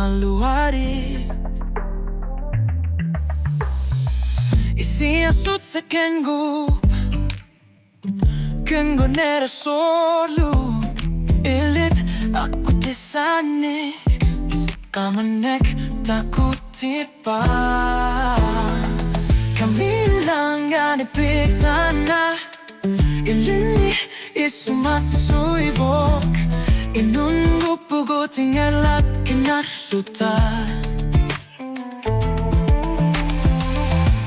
maluari. Isiasut sa kengup Kengo nera solu Ilit aku tisanik Kamanek takuti pa Kamillanga Nipîk tanah Ilini isumasuyvok Inungu puguting elak kinaluta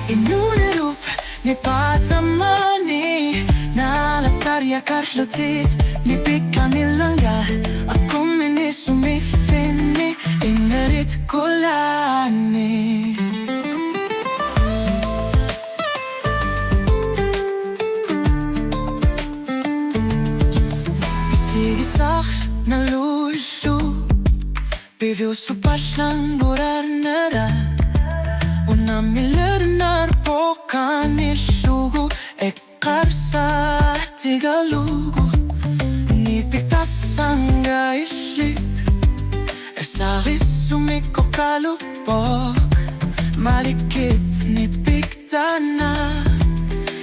Inunerup ni patamani Nalatarya karlutit Nipîk Kamillanga Aku mini sumifini Inerit kulani Isigisak na lulu Bivyo supalang burarnara Unamilernar po kanilugu Ekarsa tigalugu Nipîk tasanga ilit Ersaris sumiko kalupok Malikit Nipîk tanah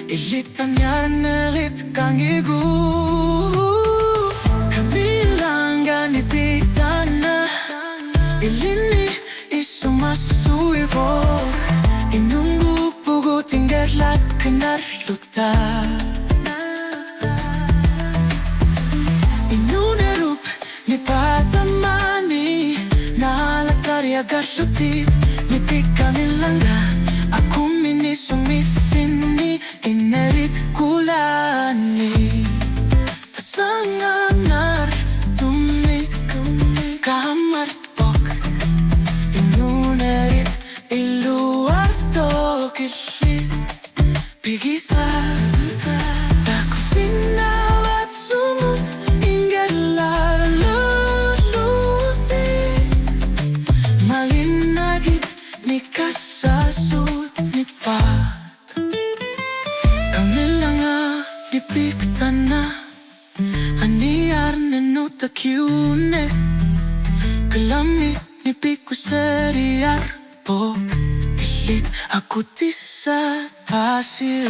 Ilitan yarnerit kangigu Kamillanga Nipîk tanah Ilini isumasuyvok Inungu puguting elak kinaluta Inunerup ni patamani Nalatarya karlutit Nipîk Kamillanga Aku mini sumifini Inerit kulani Tasanganar tumi kamarpok Inunerit iluar tokilit Pigisa takusinawat sumut Ingelar lulutit Malinagit ni kasasut ni pat Kamillanga Nipîk tanah Aniyar nenutakyune Kalami Nipîk kusariyar pok Ilit aku tisat pasir